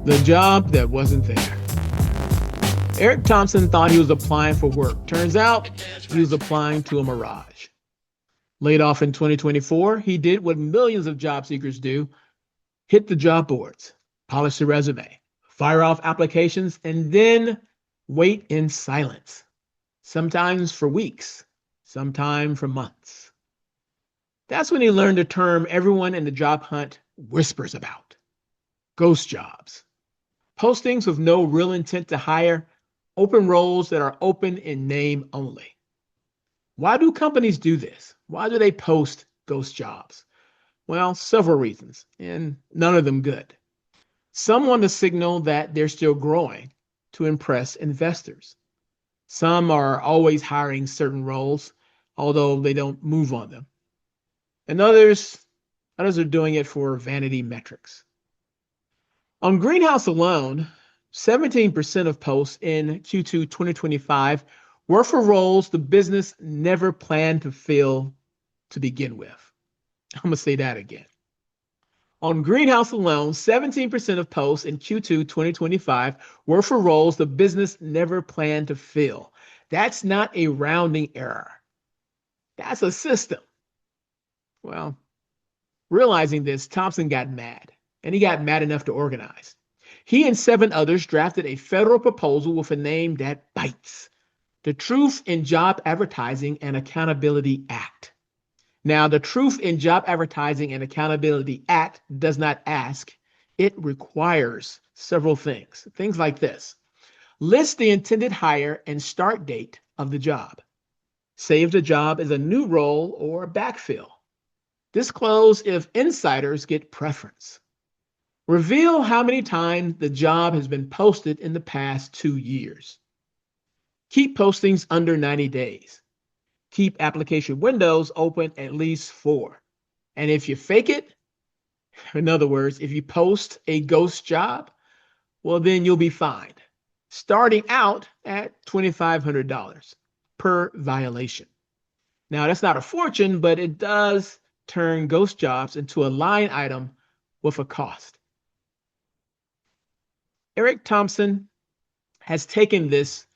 The job that wasn't there. Eric Thompson thought he was applying for work. Turns out he was applying to a mirage. Laid off in 2024, he did what millions of job seekers do: hit the job boards, polish the resume, fire off applications, and then wait in silence. Sometimes for weeks, sometimes for months. That's when he learned a term everyone in the job hunt whispers about: ghost jobs. Postings with no real intent to hire, open roles that are open in name only. Why do companies do this? Why do they post ghost jobs? Well, several reasons, and none of them good. Some want to signal that they're still growing to impress investors. Some are always hiring certain roles, although they don't move on them. And others are doing it for vanity metrics. On Greenhouse alone, 17% of posts in Q2 2025 were for roles the business never planned to fill to begin with. I'm going to say that again. On Greenhouse alone, 17% of posts in Q2 2025 were for roles the business never planned to fill. That's not a rounding error. That's a system. Well, realizing this, Thompson got mad, and he got mad enough to organize. He and 7 others drafted a federal proposal with a name that bites: the Truth in Job Advertising and Accountability Act. Now, the Truth in Job Advertising and Accountability Act does not ask, it requires several things. Things like this: list the intended hire and start date of the job. Say if the job is a new role or a backfill. Disclose if insiders get preference. Reveal how many times the job has been posted in the past 2 years. Keep postings under 90 days. Keep application windows open at least 4. And if you fake it, in other words, if you post a ghost job, well, then you'll be fined, starting out at $2,500 per violation. Now, that's not a fortune, but it does turn ghost jobs into a line item with a cost. Eric Thompson has taken this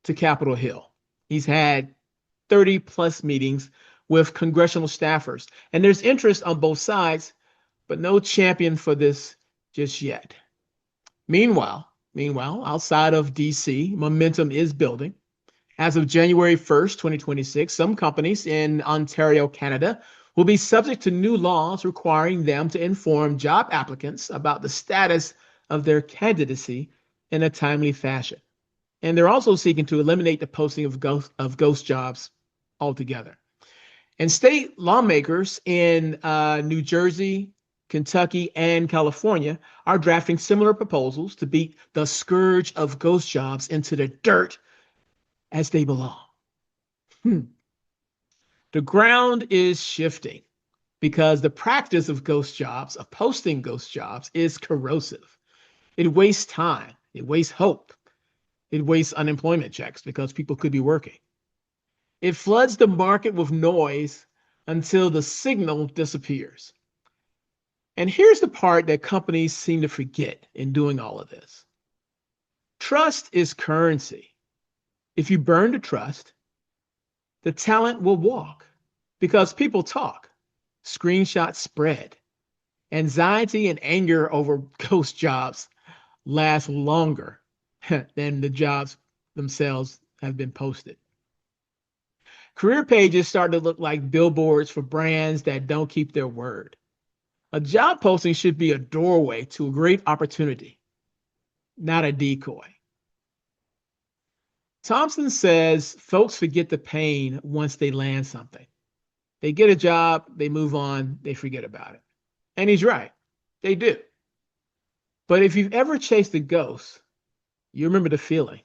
to Capitol Hill. He's had 30 plus meetings with congressional staffers, and there's interest on both sides, but no champion for this just yet. Meanwhile, outside of DC, momentum is building. As of January 1st, 2026, some companies in Ontario, Canada, will be subject to new laws requiring them to inform job applicants about the status of their candidacy in a timely fashion. And they're also seeking to eliminate the posting of ghost jobs altogether. And state lawmakers in New Jersey, Kentucky, and California are drafting similar proposals to beat the scourge of ghost jobs into the dirt as they belong. The ground is shifting because the practice of ghost jobs, of posting ghost jobs, is corrosive. It wastes time, it wastes hope, it wastes unemployment checks because people could be working. It floods the market with noise until the signal disappears. And here's the part that companies seem to forget in doing all of this: trust is currency. If you burn the trust, the talent will walk because people talk. Screenshots spread. Anxiety and anger over ghost jobs last longer than the jobs themselves have been posted. Career pages start to look like billboards for brands that don't keep their word. A job posting should be a doorway to a great opportunity, not a decoy. Thompson says folks forget the pain once they land something. They get a job, they move on, they forget about it. And he's right, they do. But if you've ever chased a ghost, you remember the feeling,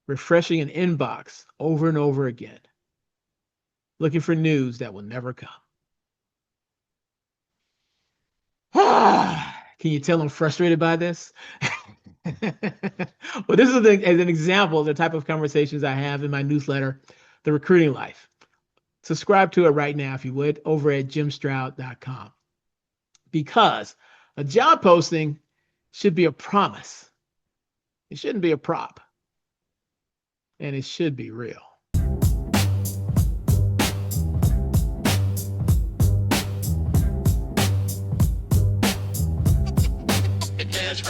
refreshing an inbox over and over again, looking for news that will never come. Can you tell I'm frustrated by this? Well, this is an example of the type of conversations I have in my newsletter, The Recruiting Life. Subscribe to it right now, if you would, over at jimstroud.com. Because a job posting should be a promise. It shouldn't be a prop. And it should be real. It is